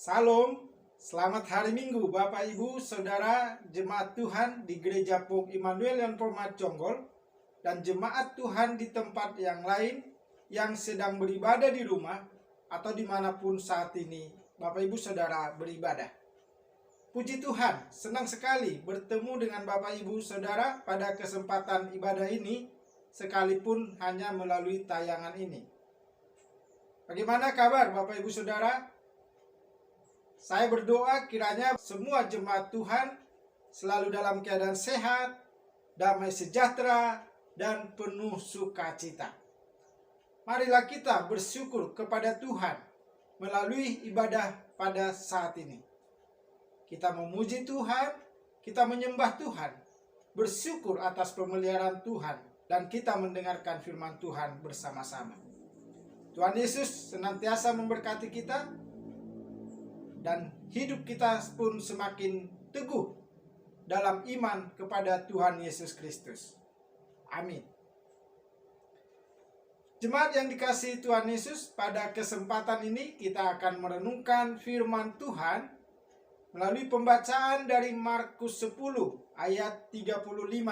Salam, selamat hari Minggu Bapak Ibu Saudara jemaat Tuhan di Gereja Pok Immanuel yang Format Jonggol dan jemaat Tuhan di tempat yang lain yang sedang beribadah di rumah atau dimanapun saat ini Bapak Ibu Saudara beribadah. Puji Tuhan, senang sekali bertemu dengan Bapak Ibu Saudara pada kesempatan ibadah ini sekalipun hanya melalui tayangan ini. Bagaimana kabar Bapak Ibu Saudara? Saya berdoa kiranya semua jemaat Tuhan selalu dalam keadaan sehat, damai sejahtera, dan penuh sukacita. Marilah kita bersyukur kepada Tuhan melalui ibadah pada saat ini. Kita memuji Tuhan, kita menyembah Tuhan, bersyukur atas pemeliharaan Tuhan, dan kita mendengarkan firman Tuhan bersama-sama. Tuhan Yesus senantiasa memberkati kita, dan hidup kita pun semakin teguh dalam iman kepada Tuhan Yesus Kristus. Amin. Jemaat yang dikasihi Tuhan Yesus, pada kesempatan ini kita akan merenungkan firman Tuhan melalui pembacaan dari Markus 10 ayat 35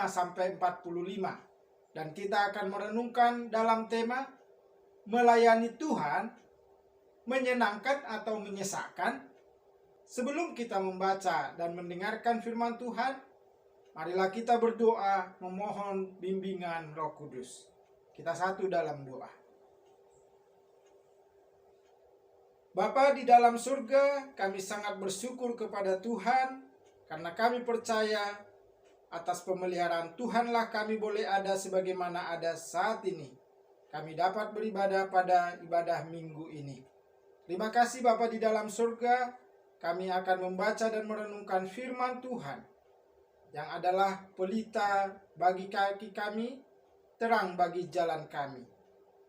sampai 45. Dan kita akan merenungkan dalam tema melayani Tuhan, menyenangkan atau menyesakkan. Sebelum kita membaca dan mendengarkan firman Tuhan, marilah kita berdoa memohon bimbingan Roh Kudus. Kita satu dalam doa. Bapa di dalam surga, kami sangat bersyukur kepada Tuhan karena kami percaya atas pemeliharaan Tuhanlah kami boleh ada sebagaimana ada saat ini. Kami dapat beribadah pada ibadah minggu ini. Terima kasih Bapa di dalam surga. Kami akan membaca dan merenungkan firman Tuhan yang adalah pelita bagi kaki kami, terang bagi jalan kami,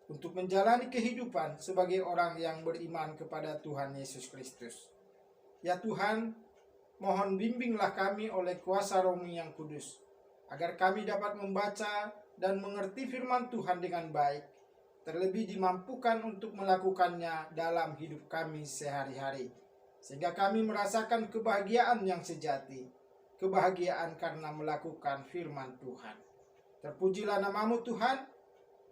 untuk menjalani kehidupan sebagai orang yang beriman kepada Tuhan Yesus Kristus. Ya Tuhan, mohon bimbinglah kami oleh kuasa Roh-Mu yang kudus, agar kami dapat membaca dan mengerti firman Tuhan dengan baik, terlebih dimampukan untuk melakukannya dalam hidup kami sehari-hari. Sehingga kami merasakan kebahagiaan yang sejati, kebahagiaan karena melakukan firman Tuhan. Terpujilah nama-Mu Tuhan,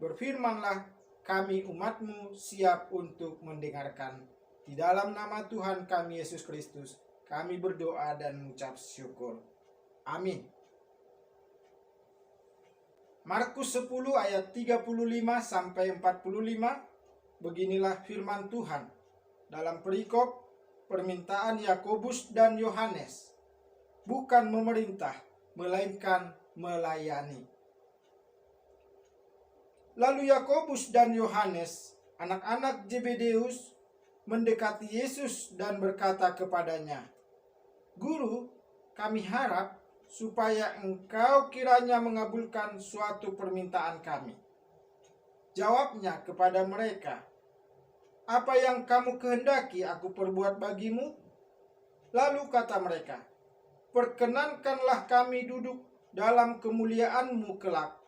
berfirmanlah, kami umat-Mu siap untuk mendengarkan. Di dalam nama Tuhan kami Yesus Kristus, kami berdoa dan mengucap syukur. Amin. Markus 10 ayat 35 sampai 45, beginilah firman Tuhan dalam perikop permintaan Yakobus dan Yohanes, bukan memerintah, melainkan melayani. Lalu Yakobus dan Yohanes, anak-anak Zebedeus, mendekati Yesus dan berkata kepadanya, "Guru, kami harap supaya Engkau kiranya mengabulkan suatu permintaan kami." Jawabnya kepada mereka, "Apa yang kamu kehendaki aku perbuat bagimu?" Lalu kata mereka, "Perkenankanlah kami duduk dalam kemuliaan-Mu kelak,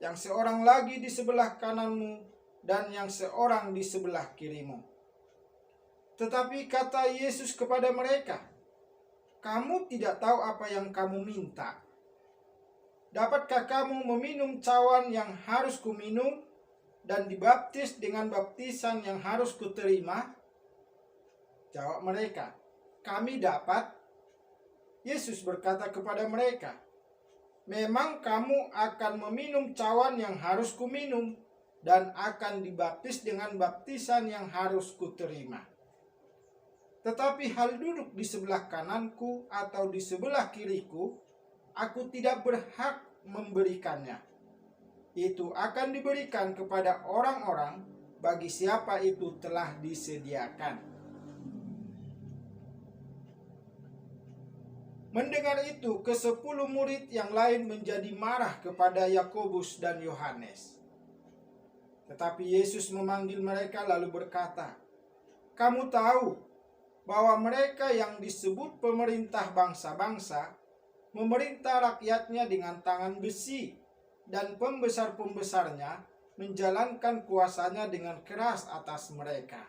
yang seorang lagi di sebelah kanan-Mu dan yang seorang di sebelah kiri-Mu." Tetapi kata Yesus kepada mereka, "Kamu tidak tahu apa yang kamu minta. Dapatkah kamu meminum cawan yang harus kuminum dan dibaptis dengan baptisan yang harus kuterima?" Jawab mereka, "Kami dapat." Yesus berkata kepada mereka, "Memang kamu akan meminum cawan yang harus kuminum dan akan dibaptis dengan baptisan yang harus kuterima. Tetapi hal duduk di sebelah kananku atau di sebelah kiriku, aku tidak berhak memberikannya. Itu akan diberikan kepada orang-orang bagi siapa itu telah disediakan." Mendengar itu, ke-10 murid yang lain menjadi marah kepada Yakobus dan Yohanes. Tetapi Yesus memanggil mereka lalu berkata, "Kamu tahu bahwa mereka yang disebut pemerintah bangsa-bangsa memerintah rakyatnya dengan tangan besi, dan pembesar-pembesarnya menjalankan kuasanya dengan keras atas mereka.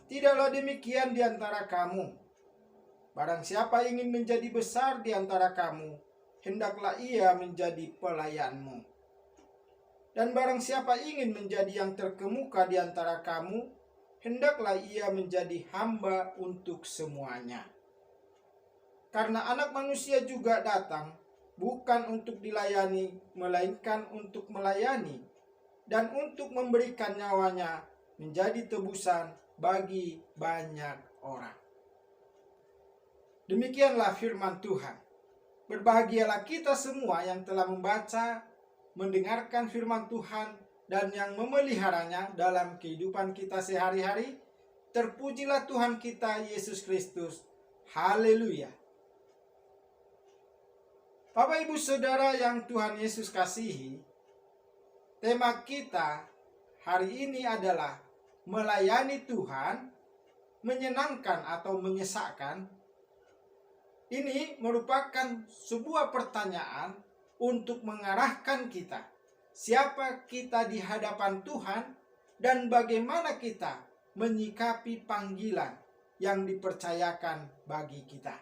Tidaklah demikian di antara kamu. Barang siapa ingin menjadi besar di antara kamu, hendaklah ia menjadi pelayanmu. Dan barang siapa ingin menjadi yang terkemuka di antara kamu, hendaklah ia menjadi hamba untuk semuanya. Karena Anak Manusia juga datang, bukan untuk dilayani, melainkan untuk melayani, dan untuk memberikan nyawanya menjadi tebusan bagi banyak orang. Demikianlah firman Tuhan. Berbahagialah kita semua yang telah membaca, mendengarkan firman Tuhan, dan yang memeliharanya dalam kehidupan kita sehari-hari. Terpujilah Tuhan kita Yesus Kristus. Haleluya. Bapak Ibu Saudara yang Tuhan Yesus kasihi, tema kita hari ini adalah melayani Tuhan, menyenangkan atau menyesakkan. Ini merupakan sebuah pertanyaan untuk mengarahkan kita. Siapa kita di hadapan Tuhan dan bagaimana kita menyikapi panggilan yang dipercayakan bagi kita.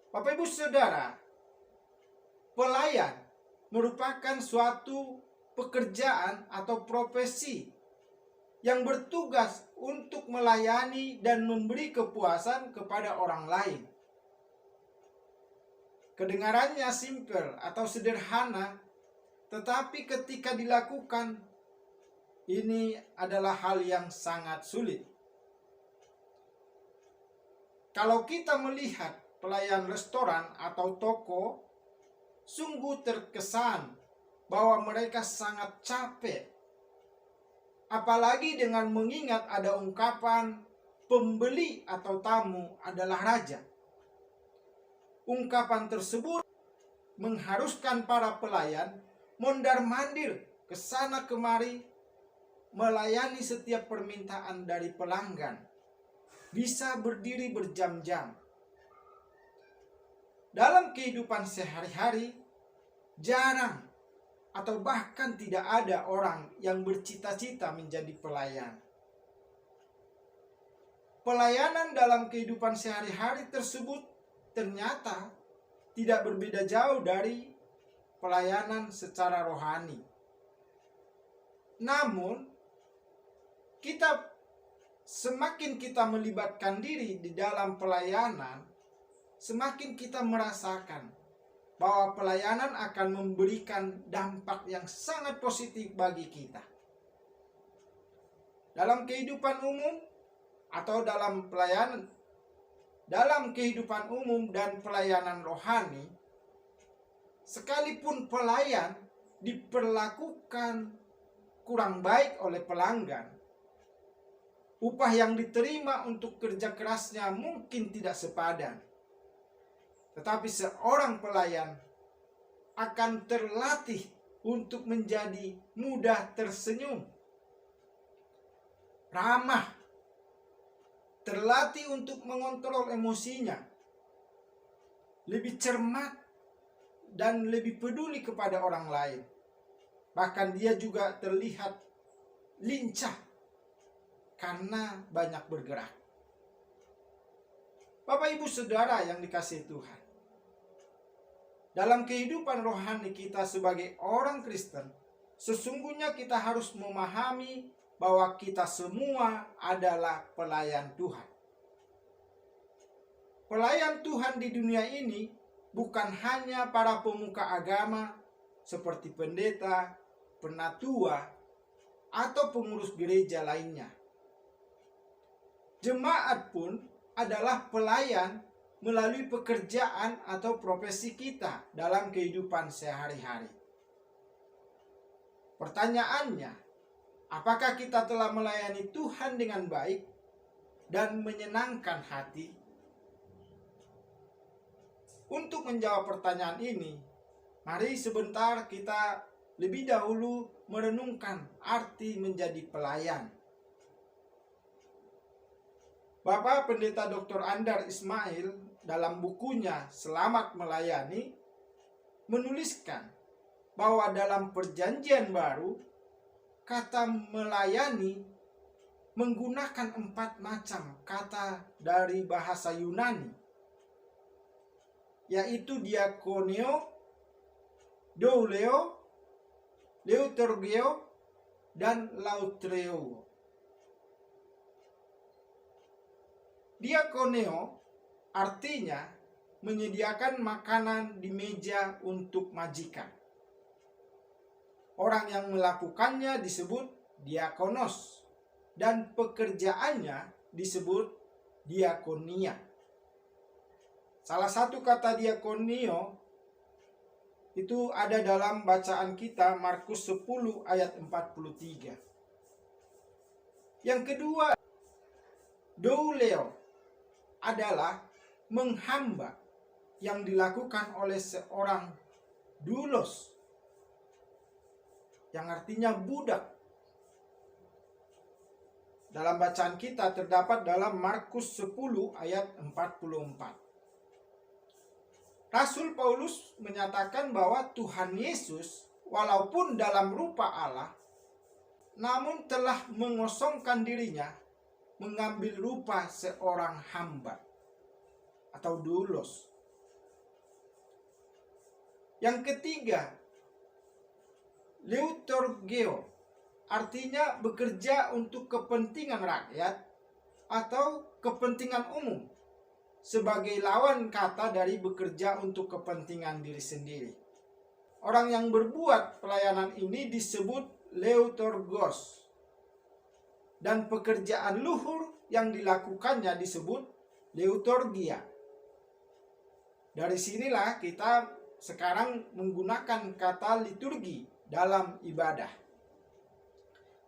Bapak Ibu Saudara, pelayan merupakan suatu pekerjaan atau profesi yang bertugas untuk melayani dan memberi kepuasan kepada orang lain. Kedengarannya simpel atau sederhana, tetapi ketika dilakukan, ini adalah hal yang sangat sulit. Kalau kita melihat pelayan restoran atau toko, sungguh terkesan bahwa mereka sangat capek. Apalagi dengan mengingat ada ungkapan pembeli atau tamu adalah raja. Ungkapan tersebut mengharuskan para pelayan mondar-mandir ke sana kemari, melayani setiap permintaan dari pelanggan. Bisa berdiri berjam-jam. Dalam kehidupan sehari-hari, jarang atau bahkan tidak ada orang yang bercita-cita menjadi pelayan. Pelayanan dalam kehidupan sehari-hari tersebut ternyata tidak berbeda jauh dari pelayanan secara rohani. Namun, semakin kita melibatkan diri di dalam pelayanan, semakin kita merasakan bahwa pelayanan akan memberikan dampak yang sangat positif bagi kita. Dalam kehidupan umum atau dalam kehidupan umum dan pelayanan rohani, sekalipun pelayan diperlakukan kurang baik oleh pelanggan, upah yang diterima untuk kerja kerasnya mungkin tidak sepadan. Tetapi seorang pelayan akan terlatih untuk menjadi mudah tersenyum, ramah, terlatih untuk mengontrol emosinya, lebih cermat, dan lebih peduli kepada orang lain. Bahkan dia juga terlihat lincah karena banyak bergerak. Bapak Ibu Saudara yang dikasihi Tuhan, dalam kehidupan rohani kita sebagai orang Kristen, sesungguhnya kita harus memahami bahwa kita semua adalah pelayan Tuhan. Pelayan Tuhan di dunia ini bukan hanya para pemuka agama seperti pendeta, penatua, atau pengurus gereja lainnya. Jemaat pun adalah pelayan melalui pekerjaan atau profesi kita dalam kehidupan sehari-hari. Pertanyaannya, apakah kita telah melayani Tuhan dengan baik dan menyenangkan hati? Untuk menjawab pertanyaan ini, mari sebentar kita lebih dahulu merenungkan arti menjadi pelayan. Bapak Pendeta Dr. Andar Ismail dalam bukunya Selamat Melayani menuliskan bahwa dalam Perjanjian Baru kata melayani menggunakan 4 macam kata dari bahasa Yunani, yaitu diakoneo, douleo, leutergeo, dan lautreo. Diakoneo artinya menyediakan makanan di meja untuk majikan. Orang yang melakukannya disebut diakonos dan pekerjaannya disebut diakonia. Salah satu kata diakonio itu ada dalam bacaan kita Markus 10 ayat 43. Yang kedua, douleo adalah menghamba yang dilakukan oleh seorang doulos, yang artinya budak. Dalam bacaan kita terdapat dalam Markus 10 ayat 44. Rasul Paulus menyatakan bahwa Tuhan Yesus walaupun dalam rupa Allah, namun telah mengosongkan dirinya, mengambil rupa seorang hamba atau doulos. Yang ketiga, leutergeo artinya bekerja untuk kepentingan rakyat atau kepentingan umum, sebagai lawan kata dari bekerja untuk kepentingan diri sendiri. Orang yang berbuat pelayanan ini disebut leutergos, dan pekerjaan luhur yang dilakukannya disebut leutergia. Dari sinilah kita sekarang menggunakan kata liturgi dalam ibadah.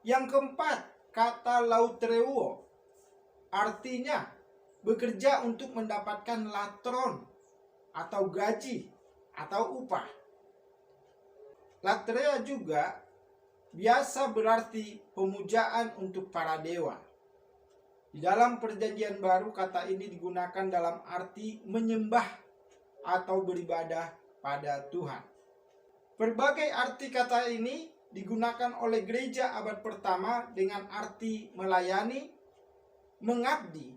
Yang keempat, kata lautreuo artinya bekerja untuk mendapatkan latron atau gaji atau upah. Latrea juga biasa berarti pemujaan untuk para dewa. Di dalam Perjanjian Baru kata ini digunakan dalam arti menyembah atau beribadah pada Tuhan. Berbagai arti kata ini digunakan oleh gereja abad pertama dengan arti melayani, mengabdi,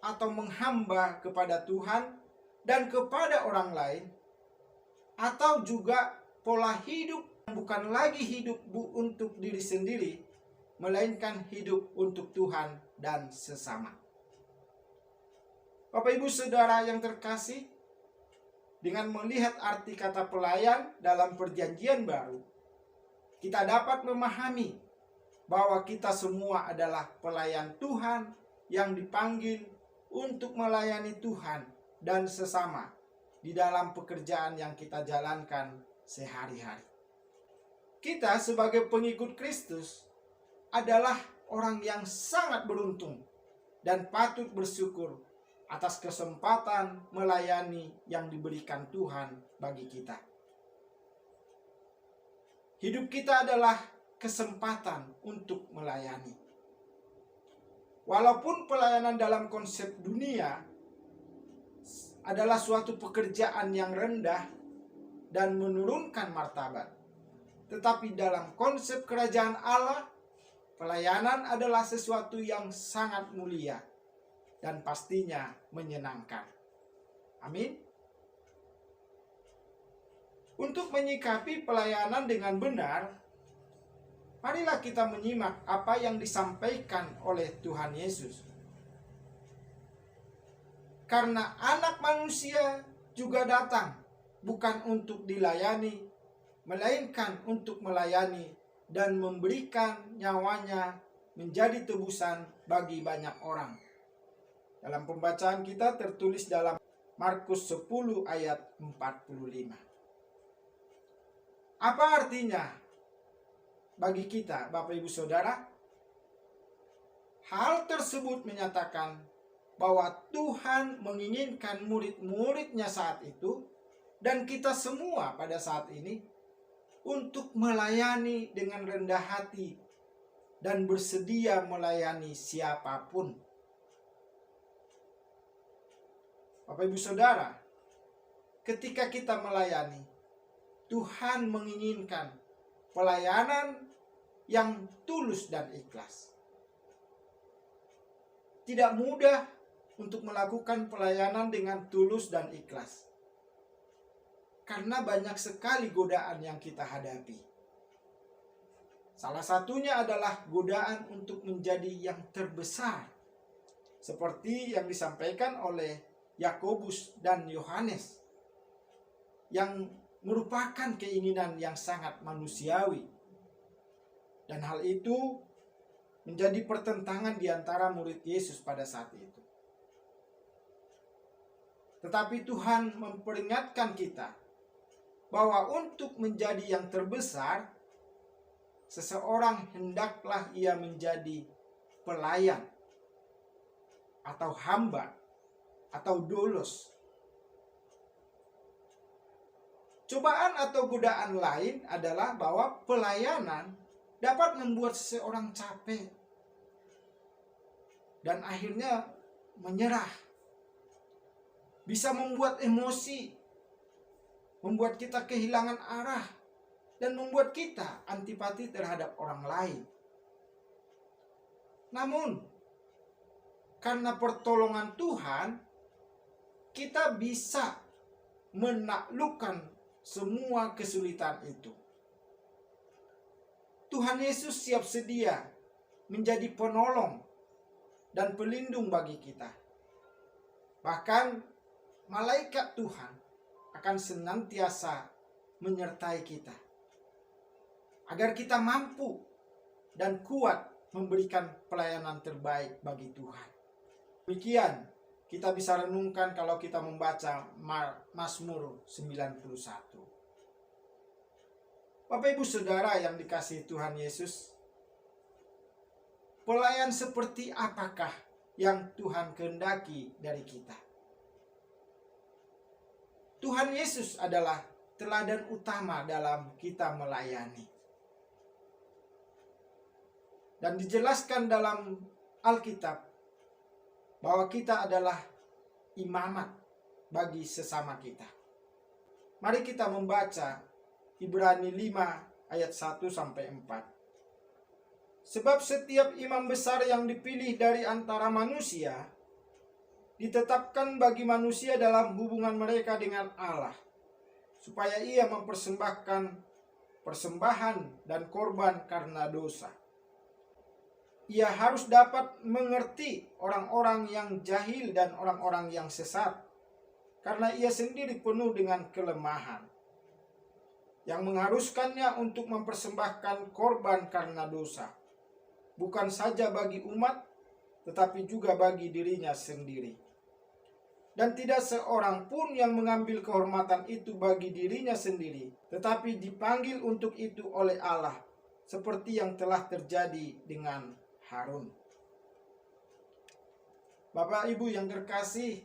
atau menghamba kepada Tuhan dan kepada orang lain, atau juga pola hidup yang bukan lagi hidup untuk diri sendiri, melainkan hidup untuk Tuhan dan sesama. Bapak Ibu Saudara yang terkasih, dengan melihat arti kata pelayan dalam Perjanjian Baru, kita dapat memahami bahwa kita semua adalah pelayan Tuhan yang dipanggil untuk melayani Tuhan dan sesama di dalam pekerjaan yang kita jalankan sehari-hari. Kita sebagai pengikut Kristus adalah orang yang sangat beruntung dan patut bersyukur atas kesempatan melayani yang diberikan Tuhan bagi kita. Hidup kita adalah kesempatan untuk melayani. Walaupun pelayanan dalam konsep dunia adalah suatu pekerjaan yang rendah dan menurunkan martabat, tetapi dalam konsep kerajaan Allah, pelayanan adalah sesuatu yang sangat mulia dan pastinya menyenangkan. Amin. Untuk menyikapi pelayanan dengan benar, marilah kita menyimak apa yang disampaikan oleh Tuhan Yesus. Karena Anak Manusia juga datang bukan untuk dilayani, melainkan untuk melayani dan memberikan nyawanya menjadi tebusan bagi banyak orang. Dalam pembacaan kita tertulis dalam Markus 10 ayat 45. Apa artinya bagi kita, Bapak Ibu Saudara? Hal tersebut menyatakan bahwa Tuhan menginginkan murid-muridnya saat itu dan kita semua pada saat ini untuk melayani dengan rendah hati dan bersedia melayani siapapun. Bapak Ibu Saudara, ketika kita melayani, Tuhan menginginkan pelayanan yang tulus dan ikhlas. tidak mudah untuk melakukan pelayanan dengan tulus dan ikhlas. Karena banyak sekali godaan yang kita hadapi. Salah satunya adalah godaan untuk menjadi yang terbesar. Seperti yang disampaikan oleh Yakobus dan Yohanes. Yang merupakan keinginan yang sangat manusiawi. Dan hal itu menjadi pertentangan di antara murid Yesus pada saat itu. Tetapi Tuhan memperingatkan kita bahwa untuk menjadi yang terbesar, seseorang hendaklah ia menjadi pelayan atau hamba atau doulos. Cobaan atau godaan lain adalah bahwa pelayanan dapat membuat seseorang capek dan akhirnya menyerah. Bisa membuat emosi, membuat kita kehilangan arah, dan membuat kita antipati terhadap orang lain. Namun, karena pertolongan Tuhan, kita bisa menaklukkan semua kesulitan itu. Tuhan Yesus siap sedia menjadi penolong dan pelindung bagi kita. Bahkan malaikat Tuhan akan senantiasa menyertai kita, agar kita mampu dan kuat memberikan pelayanan terbaik bagi Tuhan. Demikian kita bisa renungkan kalau kita membaca Mazmur 91. Bapak Ibu Saudara yang dikasihi Tuhan Yesus, pelayan seperti apakah yang Tuhan kehendaki dari kita? Tuhan Yesus adalah teladan utama dalam kita melayani. Dan dijelaskan dalam Alkitab bahwa kita adalah imamat bagi sesama kita. Mari kita membaca Ibrani 5 ayat 1-4. Sebab setiap imam besar yang dipilih dari antara manusia ditetapkan bagi manusia dalam hubungan mereka dengan Allah, supaya ia mempersembahkan persembahan dan korban karena dosa. Ia harus dapat mengerti orang-orang yang jahil dan orang-orang yang sesat, karena ia sendiri penuh dengan kelemahan, yang mengharuskannya untuk mempersembahkan korban karena dosa, bukan saja bagi umat, tetapi juga bagi dirinya sendiri. Dan tidak seorang pun yang mengambil kehormatan itu bagi dirinya sendiri, tetapi dipanggil untuk itu oleh Allah, seperti yang telah terjadi dengan Harun. Bapak Ibu yang terkasih,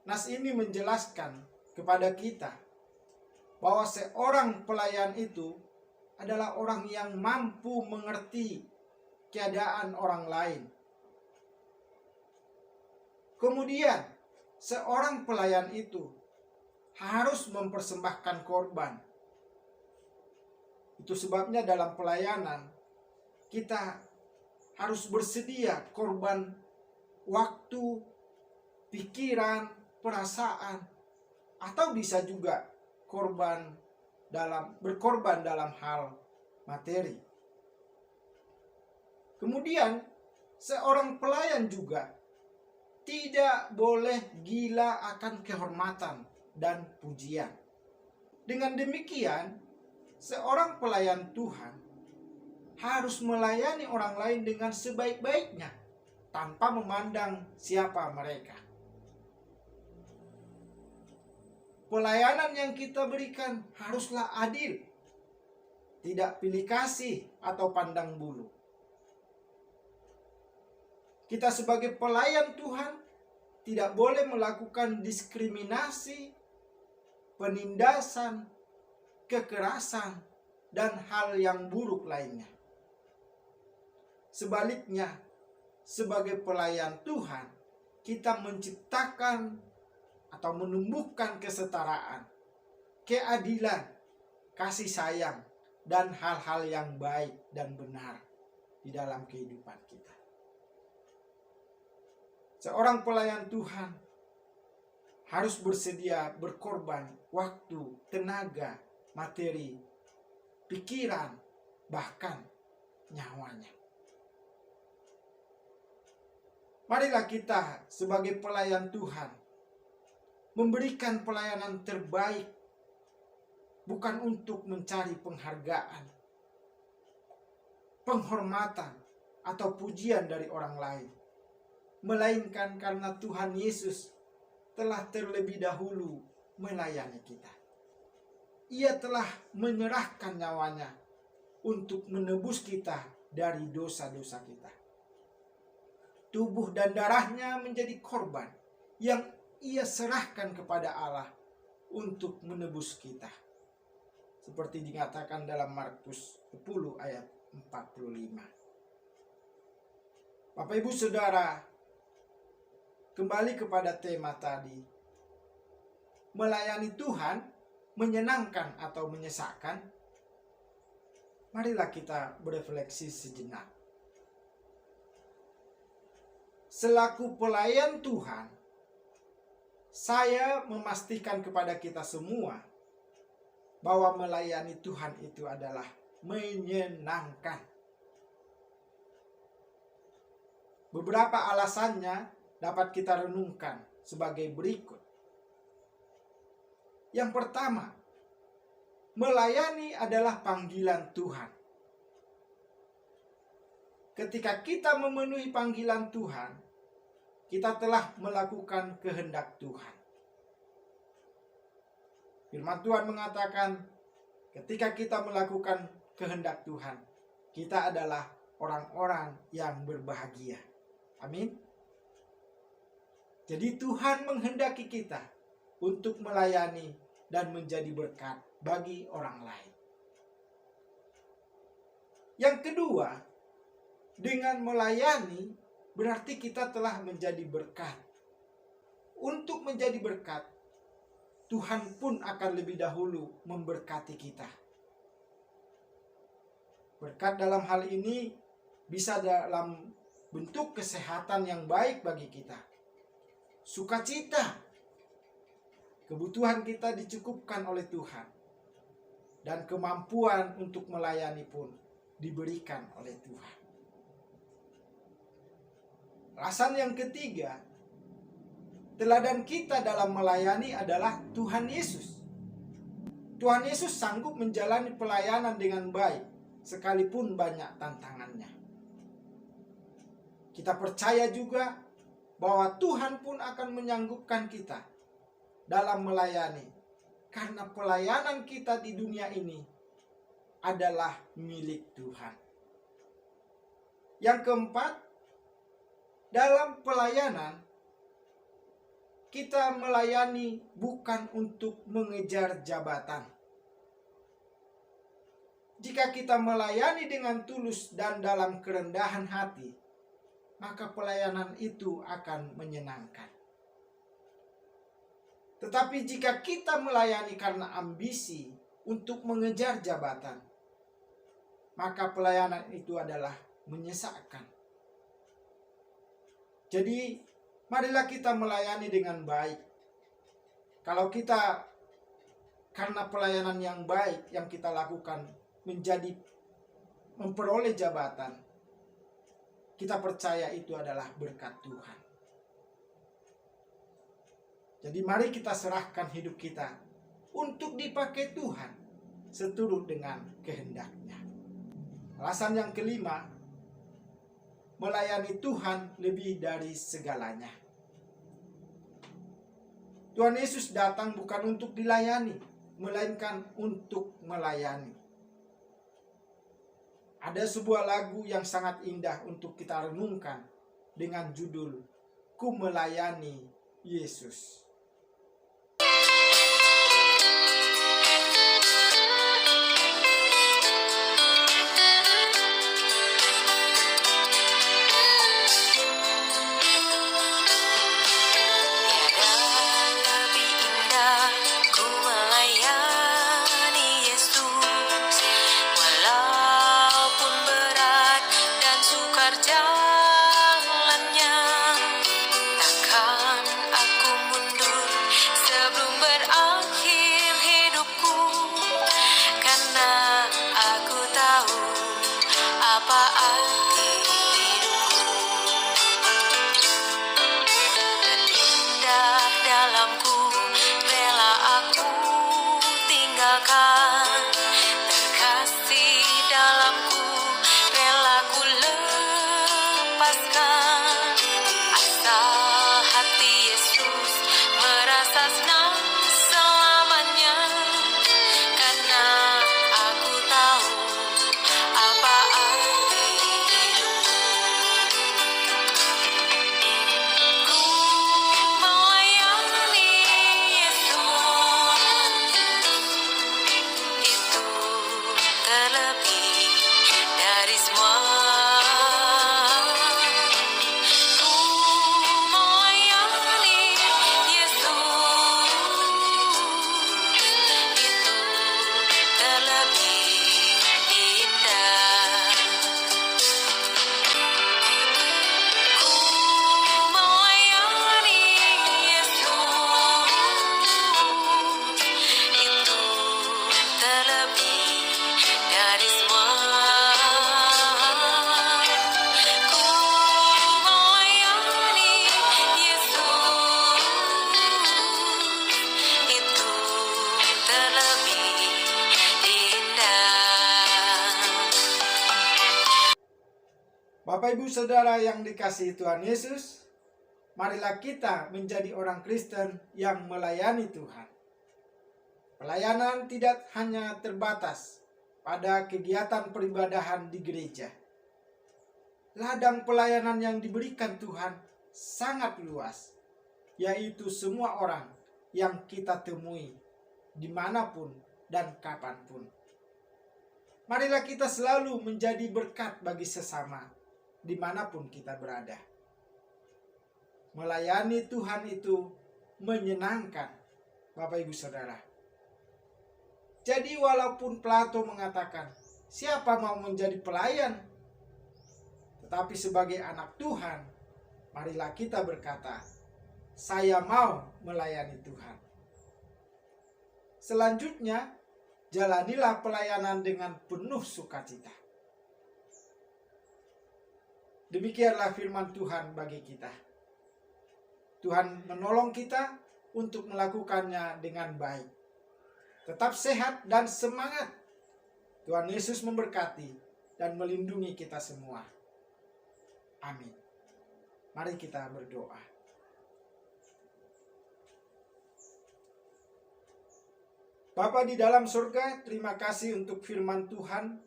nas ini menjelaskan kepada kita bahwa seorang pelayan itu adalah orang yang mampu mengerti keadaan orang lain. Kemudian, seorang pelayan itu harus mempersembahkan korban. Itu sebabnya dalam pelayanan kita harus bersedia korban waktu, pikiran, perasaan, atau bisa juga berkorban dalam hal materi. Kemudian seorang pelayan juga tidak boleh gila akan kehormatan dan pujian. Dengan demikian, seorang pelayan Tuhan harus melayani orang lain dengan sebaik-baiknya tanpa memandang siapa mereka. Pelayanan yang kita berikan haruslah adil, tidak pilih kasih atau pandang bulu. Kita sebagai pelayan Tuhan tidak boleh melakukan diskriminasi, penindasan, kekerasan, dan hal yang buruk lainnya. Sebaliknya, sebagai pelayan Tuhan, kita menciptakan atau menumbuhkan kesetaraan, keadilan, kasih sayang, dan hal-hal yang baik dan benar di dalam kehidupan kita. Seorang pelayan Tuhan harus bersedia berkorban waktu, tenaga, materi, pikiran, bahkan nyawanya. Marilah kita sebagai pelayan Tuhan memberikan pelayanan terbaik, bukan untuk mencari penghargaan, penghormatan, atau pujian dari orang lain, melainkan karena Tuhan Yesus telah terlebih dahulu melayani kita. Ia telah menyerahkan nyawanya untuk menebus kita dari dosa-dosa kita. Tubuh dan darahnya menjadi korban yang ia serahkan kepada Allah untuk menebus kita. Seperti dikatakan dalam Markus 10 ayat 45. Bapak Ibu Saudara, kembali kepada tema tadi. Melayani Tuhan menyenangkan atau menyesakkan? Marilah kita berefleksi sejenak. Selaku pelayan Tuhan, saya memastikan kepada kita semua bahwa melayani Tuhan itu adalah menyenangkan. Beberapa alasannya dapat kita renungkan sebagai berikut. Yang pertama, melayani adalah panggilan Tuhan. Ketika kita memenuhi panggilan Tuhan, kita telah melakukan kehendak Tuhan. Firman Tuhan mengatakan, ketika kita melakukan kehendak Tuhan, kita adalah orang-orang yang berbahagia. Amin. Jadi Tuhan menghendaki kita untuk melayani dan menjadi berkat bagi orang lain. Yang kedua, dengan melayani berarti kita telah menjadi berkat. Untuk menjadi berkat, Tuhan pun akan lebih dahulu memberkati kita. Berkat dalam hal ini bisa dalam bentuk kesehatan yang baik bagi kita, sukacita, kebutuhan kita dicukupkan oleh Tuhan, dan kemampuan untuk melayani pun diberikan oleh Tuhan. Alasan yang ketiga, teladan kita dalam melayani adalah Tuhan Yesus. Tuhan Yesus sanggup menjalani pelayanan dengan baik, sekalipun banyak tantangannya. Kita percaya juga bahwa Tuhan pun akan menyanggupkan kita dalam melayani, karena pelayanan kita di dunia ini adalah milik Tuhan. Yang keempat, dalam pelayanan, kita melayani bukan untuk mengejar jabatan. Jika kita melayani dengan tulus dan dalam kerendahan hati, maka pelayanan itu akan menyenangkan. Tetapi jika kita melayani karena ambisi untuk mengejar jabatan, maka pelayanan itu adalah menyesakkan. Jadi, marilah kita melayani dengan baik. Kalau kita karena pelayanan yang baik yang kita lakukan menjadi memperoleh jabatan, kita percaya itu adalah berkat Tuhan. Jadi mari kita serahkan hidup kita untuk dipakai Tuhan seturut dengan kehendaknya. Alasan yang kelima, melayani Tuhan lebih dari segalanya. Tuhan Yesus datang bukan untuk dilayani, melainkan untuk melayani. Ada sebuah lagu yang sangat indah untuk kita renungkan dengan judul Ku Melayani Yesus. Bapak Ibu Saudara yang dikasihi Tuhan Yesus, marilah kita menjadi orang Kristen yang melayani Tuhan. Pelayanan tidak hanya terbatas pada kegiatan peribadahan di gereja. Ladang pelayanan yang diberikan Tuhan sangat luas, yaitu semua orang yang kita temui dimanapun dan kapanpun. Marilah kita selalu menjadi berkat bagi sesama dimanapun kita berada. Melayani Tuhan itu menyenangkan, Bapak Ibu Saudara. Jadi walaupun Plato mengatakan, siapa mau menjadi pelayan? Tetapi sebagai anak Tuhan, marilah kita berkata, saya mau melayani Tuhan. Selanjutnya, jalanilah pelayanan dengan penuh sukacita. Demikianlah firman Tuhan bagi kita. Tuhan menolong kita untuk melakukannya dengan baik. Tetap sehat dan semangat. Tuhan Yesus memberkati dan melindungi kita semua. Amin. Mari kita berdoa. Bapa di dalam surga, terima kasih untuk firman Tuhan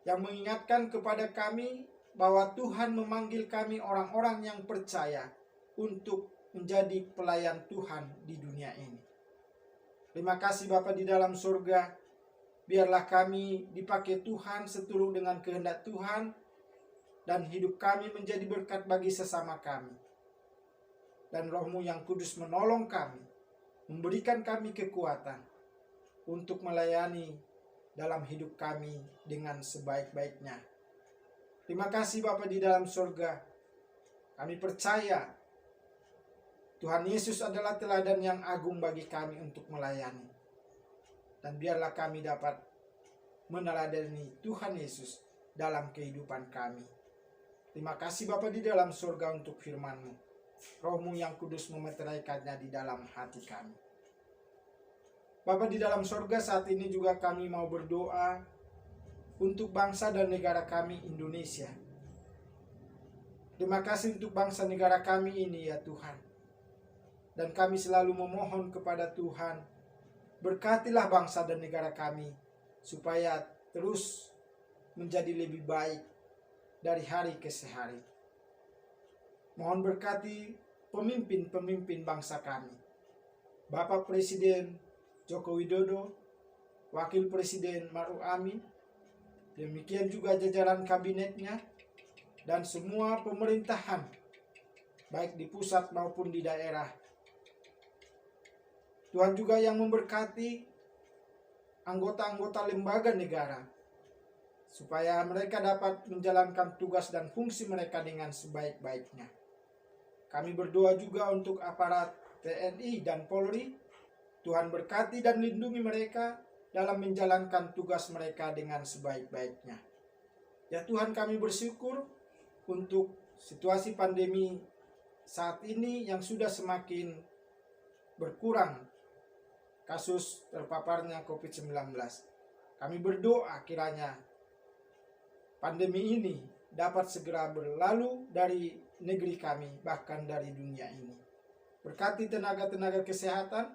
yang mengingatkan kepada kami bahwa Tuhan memanggil kami orang-orang yang percaya untuk menjadi pelayan Tuhan di dunia ini. Terima kasih Bapa di dalam surga, biarlah kami dipakai Tuhan seturut dengan kehendak Tuhan, dan hidup kami menjadi berkat bagi sesama kami. Dan Roh-Mu yang kudus menolong kami, memberikan kami kekuatan untuk melayani dalam hidup kami dengan sebaik-baiknya. Terima kasih Bapa di dalam surga. Kami percaya Tuhan Yesus adalah teladan yang agung bagi kami untuk melayani. Dan biarlah kami dapat meneladani Tuhan Yesus dalam kehidupan kami. Terima kasih Bapa di dalam surga untuk firman-Mu. Roh-Mu yang kudus memeteraikannya di dalam hati kami. Bapa di dalam surga, saat ini juga kami mau berdoa untuk bangsa dan negara kami Indonesia. Terima kasih untuk bangsa negara kami ini ya Tuhan. Dan kami selalu memohon kepada Tuhan, berkatilah bangsa dan negara kami supaya terus menjadi lebih baik dari hari ke hari. Mohon berkati pemimpin-pemimpin bangsa kami. Bapak Presiden Joko Widodo, Wakil Presiden Ma'ruf Amin, demikian juga jajaran kabinetnya, dan semua pemerintahan, baik di pusat maupun di daerah. Tuhan juga yang memberkati anggota-anggota lembaga negara, supaya mereka dapat menjalankan tugas dan fungsi mereka dengan sebaik-baiknya. Kami berdoa juga untuk aparat TNI dan Polri. Tuhan berkati dan lindungi mereka dalam menjalankan tugas mereka dengan sebaik-baiknya. Ya Tuhan, kami bersyukur untuk situasi pandemi saat ini yang sudah semakin berkurang kasus terpaparnya COVID-19. Kami berdoa kiranya pandemi ini dapat segera berlalu dari negeri kami, bahkan dari dunia ini. Berkati tenaga-tenaga kesehatan,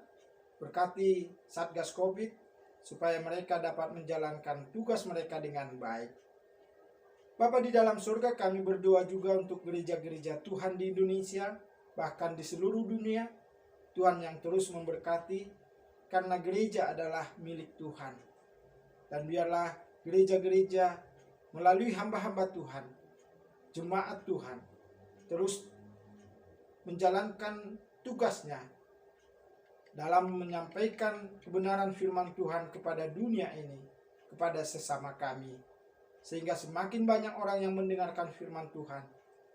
berkati Satgas COVID, supaya mereka dapat menjalankan tugas mereka dengan baik. Bapa di dalam surga, kami berdoa juga untuk gereja-gereja Tuhan di Indonesia, bahkan di seluruh dunia. Tuhan yang terus memberkati, karena gereja adalah milik Tuhan. Dan biarlah gereja-gereja melalui hamba-hamba Tuhan, jemaat Tuhan, terus menjalankan tugasnya dalam menyampaikan kebenaran firman Tuhan kepada dunia ini, kepada sesama kami. Sehingga semakin banyak orang yang mendengarkan firman Tuhan,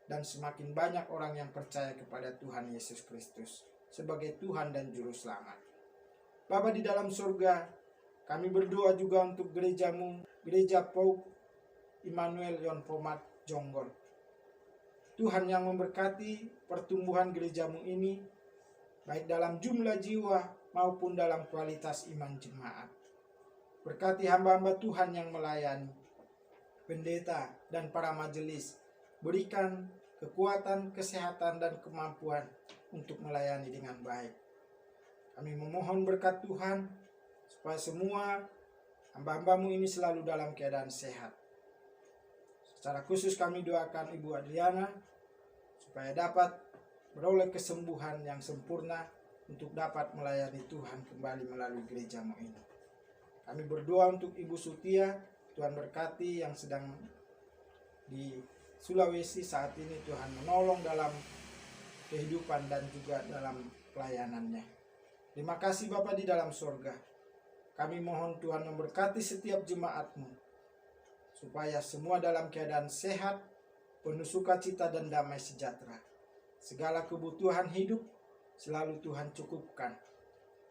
dan semakin banyak orang yang percaya kepada Tuhan Yesus Kristus sebagai Tuhan dan Juru Selamat. Bapa di dalam surga, kami berdoa juga untuk gereja-Mu, Gereja Pauk Immanuel Yonpomat Jonggol. Tuhan yang memberkati pertumbuhan gereja-Mu ini, baik dalam jumlah jiwa maupun dalam kualitas iman jemaat. Berkati hamba-hamba Tuhan yang melayani, pendeta dan para majelis, berikan kekuatan, kesehatan, dan kemampuan untuk melayani dengan baik. Kami memohon berkat Tuhan supaya semua hamba-hambamu ini selalu dalam keadaan sehat. Secara khusus kami doakan Ibu Adriana supaya dapat beroleh kesembuhan yang sempurna untuk dapat melayani Tuhan kembali melalui gerejamu ini. Kami berdoa untuk Ibu Sutia, Tuhan berkati yang sedang di Sulawesi saat ini, Tuhan menolong dalam kehidupan dan juga dalam pelayanannya. Terima kasih Bapa di dalam sorga. Kami mohon Tuhan memberkati setiap jemaat-Mu, supaya semua dalam keadaan sehat, penuh sukacita dan damai sejahtera. Segala kebutuhan hidup selalu Tuhan cukupkan.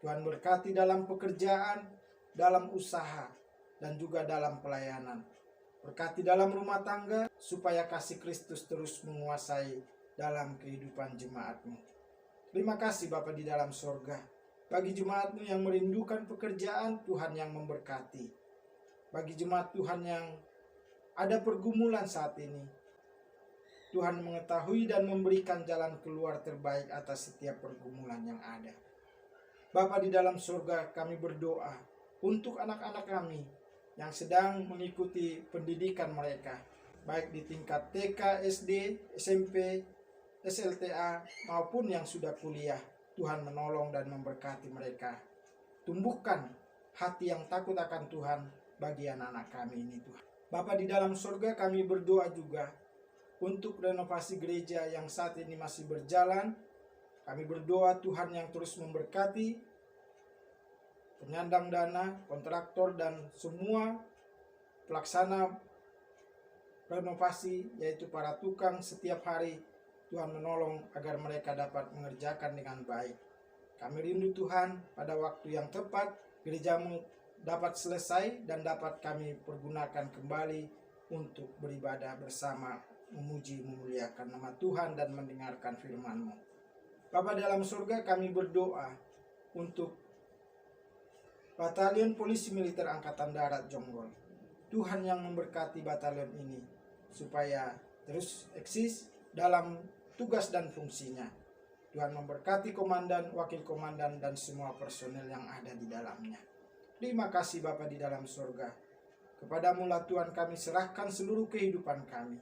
Tuhan berkati dalam pekerjaan, dalam usaha, dan juga dalam pelayanan. Berkati dalam rumah tangga, supaya kasih Kristus terus menguasai dalam kehidupan jemaat-Mu. Terima kasih Bapa di dalam sorga. Bagi jemaat-Mu yang merindukan pekerjaan, Tuhan yang memberkati. Bagi jemaat Tuhan yang ada pergumulan saat ini, Tuhan mengetahui dan memberikan jalan keluar terbaik atas setiap pergumulan yang ada. Bapa di dalam surga, kami berdoa untuk anak-anak kami yang sedang mengikuti pendidikan mereka, baik di tingkat TK, SD, SMP, SLTA, maupun yang sudah kuliah. Tuhan menolong dan memberkati mereka. Tumbuhkan hati yang takut akan Tuhan bagi anak-anak kami ini, Tuhan. Bapa di dalam surga, kami berdoa juga untuk renovasi gereja yang saat ini masih berjalan. Kami berdoa Tuhan yang terus memberkati penyandang dana, kontraktor, dan semua pelaksana renovasi, yaitu para tukang setiap hari. Tuhan menolong agar mereka dapat mengerjakan dengan baik. Kami rindu Tuhan pada waktu yang tepat gerejamu dapat selesai dan dapat kami pergunakan kembali untuk beribadah bersama, memuji, memuliakan nama Tuhan dan mendengarkan firman-Mu. Bapa dalam surga, kami berdoa untuk Batalion Polisi Militer Angkatan Darat Jonggol. Tuhan yang memberkati batalion ini supaya terus eksis dalam tugas dan fungsinya. Tuhan memberkati komandan, wakil komandan, dan semua personel yang ada di dalamnya. Terima kasih Bapa di dalam surga. Kepadamu lah Tuhan kami serahkan seluruh kehidupan kami.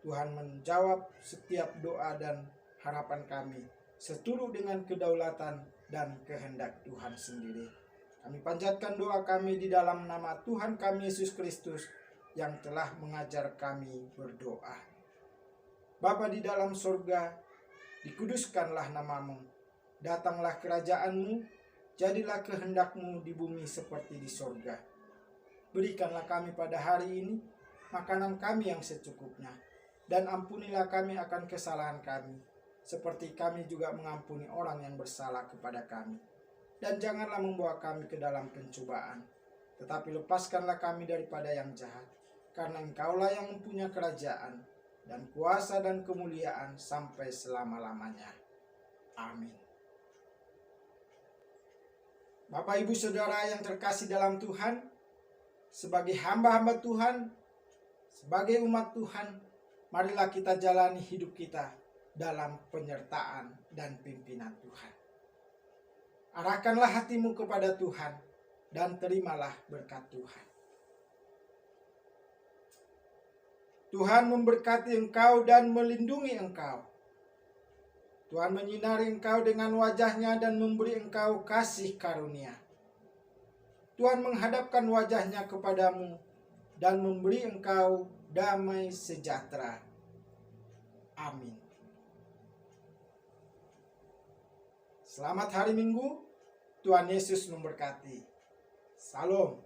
Tuhan menjawab setiap doa dan harapan kami seturut dengan kedaulatan dan kehendak Tuhan sendiri. Kami panjatkan doa kami di dalam nama Tuhan kami Yesus Kristus yang telah mengajar kami berdoa. Bapa di dalam surga, dikuduskanlah namamu, datanglah kerajaanmu, jadilah kehendakmu di bumi seperti di surga. Berikanlah kami pada hari ini makanan kami yang secukupnya, dan ampunilah kami akan kesalahan kami, seperti kami juga mengampuni orang yang bersalah kepada kami. Dan janganlah membawa kami ke dalam pencobaan, tetapi lepaskanlah kami daripada yang jahat, karena Engkaulah yang mempunyai kerajaan, dan kuasa dan kemuliaan sampai selama-lamanya. Amin. Bapak Ibu Saudara yang terkasih dalam Tuhan, sebagai hamba-hamba Tuhan, sebagai umat Tuhan, marilah kita jalani hidup kita dalam penyertaan dan pimpinan Tuhan. Arahkanlah hatimu kepada Tuhan dan terimalah berkat Tuhan. Tuhan memberkati engkau dan melindungi engkau. Tuhan menyinari engkau dengan wajah-Nya dan memberi engkau kasih karunia. Tuhan menghadapkan wajah-Nya kepadamu dan memberi engkau damai sejahtera. Amin. Selamat hari Minggu. Tuhan Yesus memberkati. Salam.